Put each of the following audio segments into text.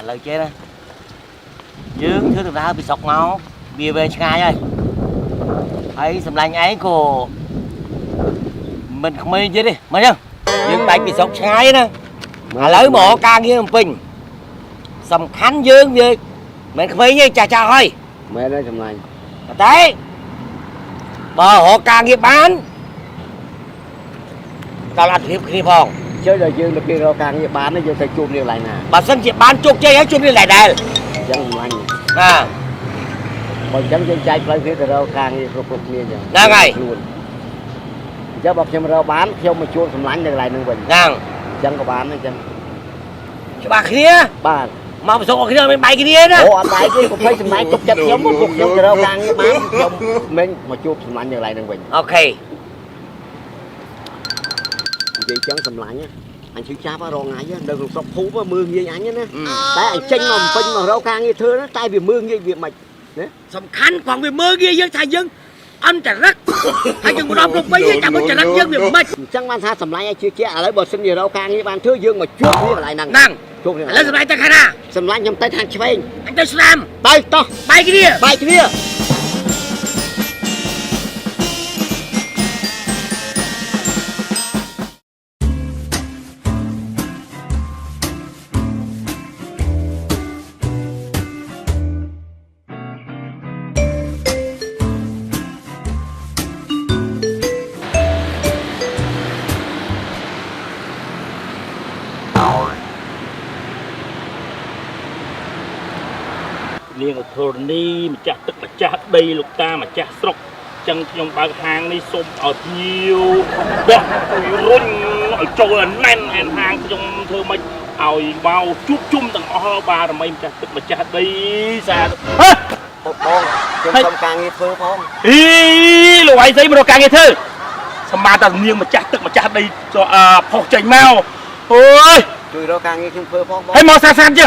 lời chế đó dương thứ thực ra bị sọc máu bia về ngay ơi ấy sầm lanh ấy của mình không mê chứ đi mà nhá dương tay bị sọc ngay đó lấy mỏ ca kia bình sầm khánh dương gì mình không mê như chà chà thôi mẹ đấy sầm lanh đấy bờ họ ca kia bán tao làm thiệp khi phòng chơi rồi dương được kia rau càng như bán nó dương phải chụp điều lại nè bà sân chị bán chục chơi hết chục đi lại đây chẳng lanh à còn chẳng trên trái phải phía rau càng như rục rục miên rồi đang ngày luôn chứ bọc xem rau bán theo mà chua sầm lanh được lại nâng bình đang chẳng có bán nữa chẳng cho bà kia bán mà một số cái bên bay cái đi đó ủa anh bay cái cũng phải sầm lanh chụp chặt giống một cục giống rau càng như bán không mình mà chua sầm lanh được lại nâng bình ok vậy chẳng sầm lanh á anh chịu cha vào ngay á đừng sọc thú vào mương như anh á tại anh tranh mà phình mà rau càng như thưa nó tay vì mương như việc mạch sầm khánh còn về mơ kia dân thầy dân anh trả rắc thầy dân một lúc mấy chả có trả rắc dân việc mất chẳng ban tha sầm lanh anh chưa trẻ lấy bờ sinh nhiều rau càng như ban thưa dương mà chuột như lại năng năng chuột như lấy sầm lanh ta khai ra sầm lanh trong tay thang chơi anh tới slam tay to bay cái đi liên ở thôn đi mà chặt tức mà chặt đây lục ta mà chặt sọc chân trong ba hàng đi xôm ở nhiều đó run ở chỗ là nén hàng trong thơ mình ỏi bao chút chung tầng o ba rồi mình chặt tức mà chặt đây xa con trong sông càng như thưa không ý là vậy thấy mà nó càng nghe thơ sao mà ta nghiêng mà chặt tức mà chặt đây cho phọc chành mau ôi chui rau càng như thưa không hay mau xa xa chứ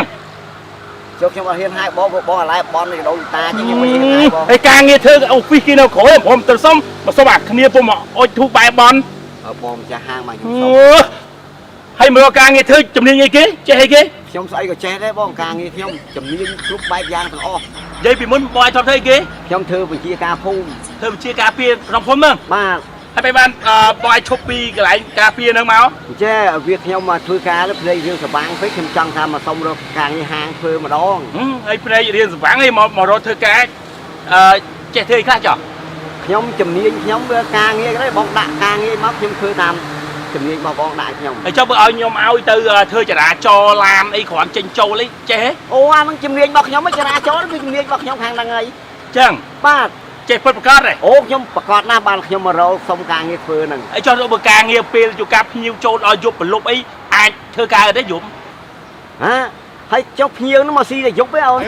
trong hiên hai bó lại bó này đâu ta chứ nhưng mà hiên hai bóไอ้การเงี้ยเธอเอาฟิกินเอาขอยผมแต่ซ้ำมาสมัครเนี่ยผมโอ้ยทุกใบบอล ở bom cha hang mà ให้มือการเงี้ยเธอจำเนียงไงเก๋เจ๊ไงเก๋ trong sấy của che đấy bom càng như không chấm như lúc bay giang thằng o ยายปีมุนบอยทอดเธอเก๋ trong thưa bị chia ca phun เธอไปเชียร์กาเปียรองผมมั้ง ba ให้ไปบ้านบอยชกปีกับหลายกาเปียนึงมั้ง che ở việc nhau mà thưa cá lúc đây riêng sờ băng phải thêm trăng tham mà xong rồi càng như hang thưa mà đón ไอ้เพลย์เรียนสว่างไอ้หมอรถเธอแกเจ๊เธอข้าจ่อ nhóm chấm nhóm càng như cái bom đạn càng như móc nhưng thưa tam chấm như mà bom đạn nhóm ไอ้เจ้าเบอร์เอายมเอาtừเธอจะด่าจอลามไอ้ขวานเจนโจเลยเจ๊ ô anh nó chấm như bọc nhóm mới ra chó nó chấm như bọc nhóm hàng là người จัง ba เจ๊เปิดประกาศเลย ô nhóm bọc quạt na bàn nhóm mà rau xong càng như thưa nè ไอ้เจ้าเบอร์การเงี้ยเปลี่ยนอยู่กับพิวโจนเอายุบเป็นลบไอ้เธอการได้ยุบ hả hay chốc nhiều nó mà xi để giúp với ông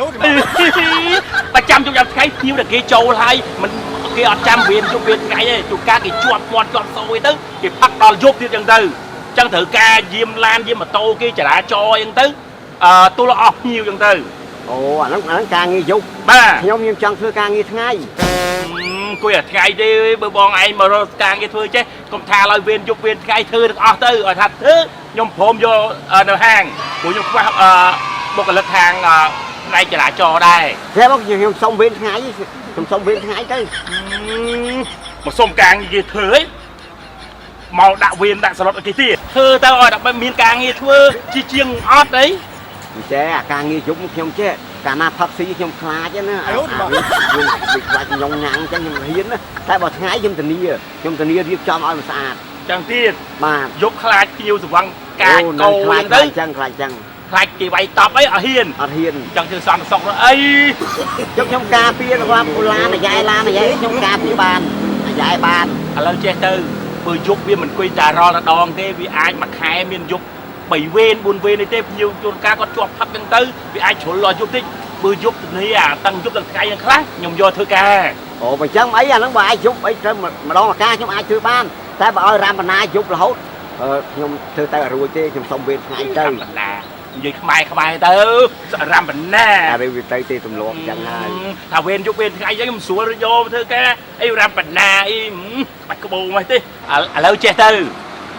ประจำจุดยังใช้พิวแต่กี่โจไทยมันกี่จำเวียนจุดเวียนไงจุดการกี่จวดมอนจวดโซ่ตึ้งกี่พักดอลยุบที่ยังตื้อจังถือการยิ้มลานยิ้มมาโตกี่จะด่าจอยังตื้อตัวเราออกพิวยังตื้อ ồ anh nó càng như giúp บ้า nhóm như trăng thưa càng như ngay กูอยากไงดิเบอร์บองไอ้มาโรสการกี่ถือเจ๊กรมทาลอยเวียนยุบเวียนไงถือออกตื้อถัดถือยมผมโยในห้างกูยมว่าบกเลิกทางในจะด่าจอได้ thế bác nhiều xong bên ngay xong bên ngay tới มาส้มกลางยี่เถยมองดาวเวียนดาวสลดกี่ทีเธอตาอ่อยดับไปมีกลางยี่ทั่วจีเจียงออดđấy chế càng như giúp nhóm chế cả na phát sĩ nhóm khá chứ nữa việc lại nhông nhang cho nhóm hiến á tại bảo thái nhóm tình yêu riêng cho mọi mà sạch จังที่ mà ยกคลาดคิวสว่างการโกงได้ chăng คลาดกี่ใบตอบไอ้เฮียน ở hiền จังที่สามสองไอ้ trong cà phê là qua la này dài trong cà phê bàn dài bàn อะไรเจ้าตื่นปืนยุบเวียนมันคุยแต่รอระดองเทวีไอ้มาขายเมียนยุบไปเวนบุญเวนในเทพยิวจนกาก็จวบพักยังตื้อวีไอ้ฉลรอยุบที่ปืนยุบนี่ตั้งยุบตั้งไกลยังคล้ายยมโยเธอแก ồ mà chẳng mấy nó bà ai giúp ấy mà đó là ca trong ai thư ban tại bà ơi ram bà giúp là hốt nhưng thư tay rồi tê trong sông bên ngay tới ยืดขมายเต้อรำเป็นแน่ à đây tay tê tùm lộn chẳng ai ถ้าเวนยกเวนใครยังสวยโยเธอแกไอ้รำเป็นแน่ไอ้ปัดกระโบงไว้ที่แล้วเจ้าตื้อ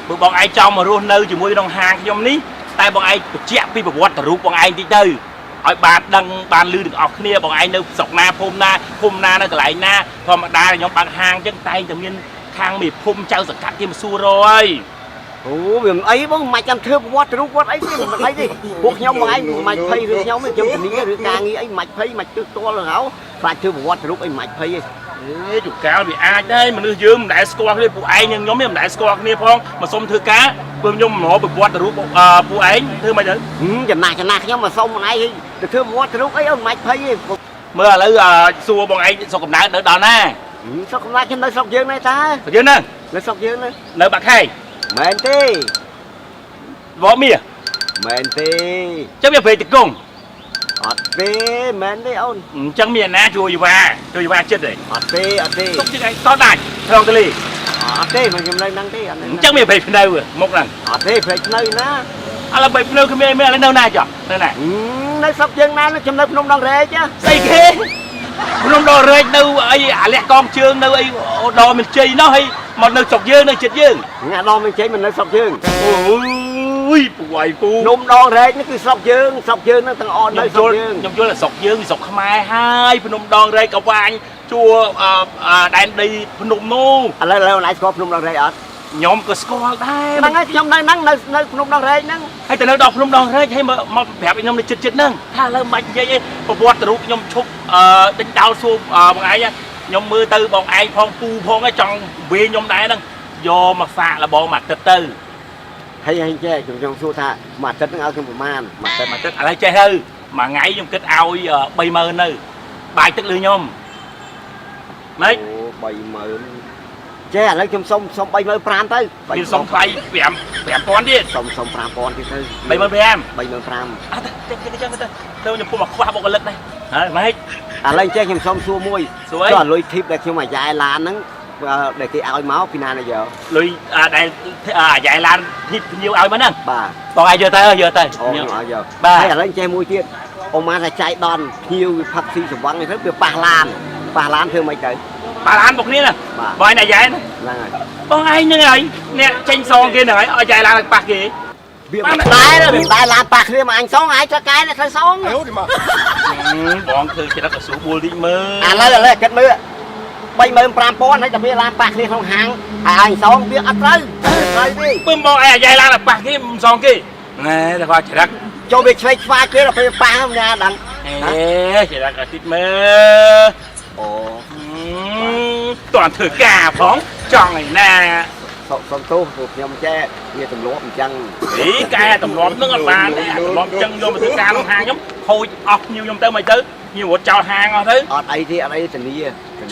บอกบอกไอ้จอมมารุ่นเนื้อจู่มวยน้องหางยมนี้แต่บอกไอ้เจี๊ยบพี่บอกวัดแต่รู้บอกไอ้ที่ตื้อ ឲ្យបានលឺទាំងអស់គ្នាបងឯងនៅស្រុកណាភូមិណានៅកន្លែងណាធម្មតាខ្ញុំបើកហាងអញ្ចឹងតែងតែមានខាងមេភូមិចៅសង្កាត់គេមកសួររកហើយ អូវាមិនអីបងមិនចាំធ្វើវត្តរូបវត្តអីទេមិនអីទេពួកខ្ញុំបងឯងមិនភ័យឬខ្ញុំខ្ញុំធានាឬការងារអីមិនភ័យមិនទើសទាល់ហ្នឹងខ្លាចធ្វើវត្តរូបអីមិនភ័យទេ ជួកាលវាអាចដែរមនុស្សយើងមិនដែលស្គាល់គ្នាពួកឯងនិងខ្ញុំមិនដែលស្គាល់គ្នាផងមកសុំធ្វើការព្រោះខ្ញុំមករកប្រវត្តិរូបពួកឯងធ្វើមិនទៅចំណាស់ខ្ញុំមកសុំបងឯងទៅធ្វើវត្តរូបអីអូនមិនភ័យទេ មើលឥឡូវសួរបងឯងសុខកំណើតនៅដល់ណា ស្រុកកំណើតខ្ញុំនៅស្រុកយើងនេះតា យើងហ្នឹង នៅស្រុកយើងនេះ នៅបាក់ខែង មែនទេ វមៀ មែនទេ ចឹងវាព្រៃតកុង អត់ទេមែនទេអូន អញ្ចឹងមានណាជួយយវ៉ាចិត្តទេ អត់ទេអត់ទេ ទុកជិះឯងតដាច់ត្រង់ទលី អត់ទេមិនខ្ញុំនៅហ្នឹងទេអត់ អញ្ចឹងមានព្រៃភ្នៅមុខហ្នឹង អត់ទេព្រៃភ្នៅណា ឥឡូវព្រៃភ្នៅគឺមានឥឡូវនៅណាចុះនៅណា នៅស្រុកយើងណាខ្ញុំនៅភ្នំដងរែក ស្អីគេភ្នំដររែកនៅអីអាលះកងជើងនៅអីដរមានជ័យនោះហើយមកនៅស្រុកយើងនៅចិត្តយើង ងាដងមិនចេញមិននៅស្រុកយើង អូយពូអាយពូ ភ្នំដងរែកនេះគឺស្រុកយើងហ្នឹងទាំងអស់នៅស្រុកយើង ខ្ញុំយល់ថាស្រុកយើងស្រុកខ្មែរហើយភ្នំដងរែកក៏វាញជួដែនដីភ្នំនោះ ឥឡូវណៃស្គាល់ភ្នំដងរែកអត់ ខ្ញុំក៏ស្គាល់ដែរ ហ្នឹងហើយខ្ញុំនៅហ្នឹងនៅភ្នំដងរែកហ្នឹង ហើយទៅនៅដល់ភ្នំដងរែកហើយមកប្រាប់ខ្ញុំនៅចិត្តហ្នឹងថាឥឡូវមិនបាច់និយាយទេប្រវត្តិរូបខ្ញុំឈប់ដេញដោលសួរបងឯងខ្ញុំមើលទៅបងឯងផងពូផងចង់វាខ្ញុំដែរហ្នឹងយកមកសាកលបងមកទឹកទៅ ហើយចេះខ្ញុំសួរថាមួយអាទិត្យហ្នឹងឲ្យខ្ញុំប្រមាណមួយអាទិត្យ មកទឹកឥឡូវចេះទៅមួយថ្ងៃខ្ញុំគិតឲ្យ30000នៅបាយទឹកលឺខ្ញុំម៉េច អូ30000ចេះឥឡូវខ្ញុំសុំ35000ទៅ មានសុំថ្លៃ5000ទៀត សុំ5000ទៀតទៅ 35000 35000 អត់ទៅចឹងទៅខ្ញុំពុំមកខ្វះបុគ្គលិកដែរហើយម៉េច ឥឡូវចេះខ្ញុំសុំសួរមួយ សួរអី ចុះលុយធីបដែលខ្ញុំអាយ៉ែឡានហ្នឹងដែលគេឲ្យមកពីណាទៅយក លុយដែលអាយ៉ៃឡានធីបញៀវឲ្យមកហ្នឹង បាទ បងឲ្យយកទៅយកទៅ អូខ្ញុំឲ្យយក បាទ ហើយឥឡូវចេះមួយទៀតអូម៉ាថាចៃដនភ្ញៀវវាផឹកស៊ីសង្វឹងនេះទៅវាប៉ះឡានធ្វើមិនទៅ បាឡានមកគ្នាណាបងឯងអាយ៉ៃហ្នឹង ហ្នឹងហើយ បងឯងហ្នឹងហើយអ្នកចេញសងគេហ្នឹងហើយឲ្យអាយ៉ៃឡានឲ្យប៉ះគេ វាមិនដែរឡានប៉ះគ្នាមកអញសងឯងទៅកែទៅសង បងធ្វើចិត្តក៏ស្រួលបួលតិចមើល ឥឡូវគិតមើល35000ហើយតែវាឡានប៉ះគ្នាក្នុងហាងហើយអញសងវាអត់ត្រូវទេ ពឹមបងឯងអាយ៉ៃឡានឲ្យប៉ះគេមិនសងគេណែតែគាត់ច្រាក់ ចូលវាឆ្វេងខ្វាយគេដល់ពេលប៉ះហ្នឹងណាដឹង ច្រាក់ក៏តិចមើល អូ តើធ្វើការផងចង់ឯណា សុំទោសពួកខ្ញុំចេះវាទម្លាប់អញ្ចឹង អីកែទម្លាប់នឹងអត់បានទេទម្លាប់អញ្ចឹងយកមកធ្វើការក្នុងហាងខ្ញុំខូចអស់ញៀវខ្ញុំទៅមិនទៅញៀវរត់ចោលហាងអស់ទៅ អត់អីទេអត់អីធានា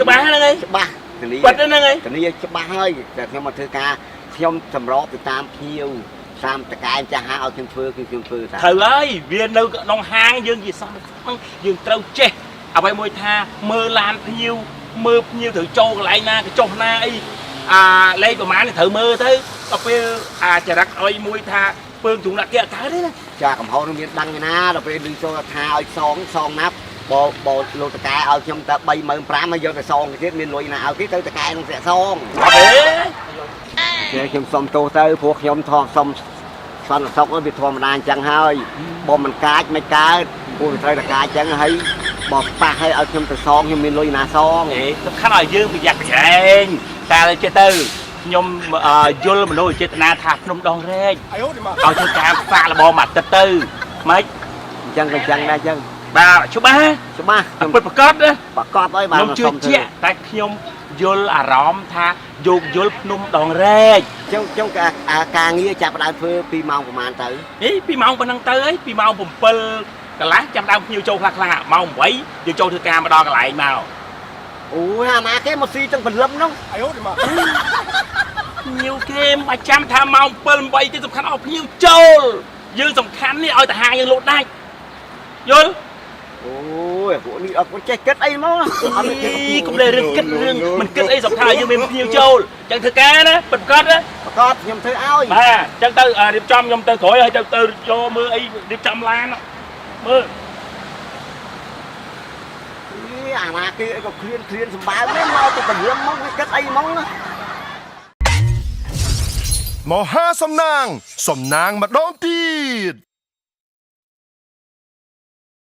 ច្បាស់ហ្នឹងហើយ ច្បាស់ធានា បាត់ហ្នឹងហើយ ធានាច្បាស់ហើយតែខ្ញុំមកធ្វើការខ្ញុំសម្របទៅតាមភ្ញៀវតាមតកែចាស់ហាងឲ្យខ្ញុំធ្វើគឺខ្ញុំធ្វើតា ត្រូវហើយវានៅក្នុងហាងយើងជាសោះហ្នឹងយើងត្រូវចេះអ្វីមួយថាមើលឡានភ្ញៀវមើលភ្ញៀវត្រូវចូលកន្លែងណាកញ្ចុះណាអីលេខប្រហែលត្រូវមើលទៅដល់ពេលចរិតអុយមួយថាពើងទ្រង់ដាក់គេអត់កើតទេណា ចាកំហុសនឹងមានដឹងឯណាដល់ពេលឮចូលថាឲ្យសងណាប់បលោកតកែឲ្យខ្ញុំតែ35000ហើយយកទៅសងទៀតមានលុយណាឲ្យគេទៅតកែនឹងស្រាក់សង អត់ទេ ខ្ញុំសុំទោសទៅព្រោះខ្ញុំថោះសុំសន្តិសុខវាធម្មតាអញ្ចឹងហើយបើមិនកាចមិនកើតពួកវាត្រូវតកាចអញ្ចឹងហើយបើប៉ះឲ្យខ្ញុំទៅសងខ្ញុំមានលុយណាសង សំខាន់ឲ្យយើងប្រយ័ត្នប្រយែងតែចេះទៅខ្ញុំយល់មនោចេតនាថាភ្នំដងរែកឲ្យធ្វើការសាកល្បងមកទឹកទៅម៉េច អញ្ចឹងក៏អញ្ចឹងដែរអញ្ចឹង បាទច្បាស់ខ្ញុំ ពិតប្រកបណា ប្រកបហើយបាទ ខ្ញុំជឿជាក់តែខ្ញុំយល់អារម្មណ៍ថាយោគយល់ភ្នំដងរែក ចុងការងារចាប់ផ្ដើមធ្វើពីម៉ោងប្រហែលទៅ អីពីម៉ោងប៉ុណ្ណឹងទៅអីពីម៉ោង7កន្លះចាប់ដើមភ្ញៀវចូលខ្លះម៉ោង8យើងចូលធ្វើការមកដល់កន្លែងមក អូអាណាគេមកស៊ីទាំងព្រលឹមហ្នឹង ភ្ញៀវគេមិនចាំថាម៉ោង7 8ទេសំខាន់ឲ្យភ្ញៀវចូលយើងសំខាន់នេះឲ្យតាហាងយើងលោតដាច់យល់ អូយពួកនេះអត់ចេះគិតអីមកអត់ កុំលេរឿងគិតរឿងមិនគិតអីសំខាន់ឲ្យយើងមានភ្ញៀវចូលចឹងធ្វើការណាពិតប្រាកដណា ប្រកបខ្ញុំធ្វើឲ្យ បាទចឹងទៅរៀបចំខ្ញុំទៅក្រោយហើយទៅយកមើលអីរៀបចំឡានមើល អាណាគេអីក៏ឃ្លានសម្បើមនេះមកទៅព្រលឹមមកវាគិតអីមកណា មហាសំណាងម្ដងទៀត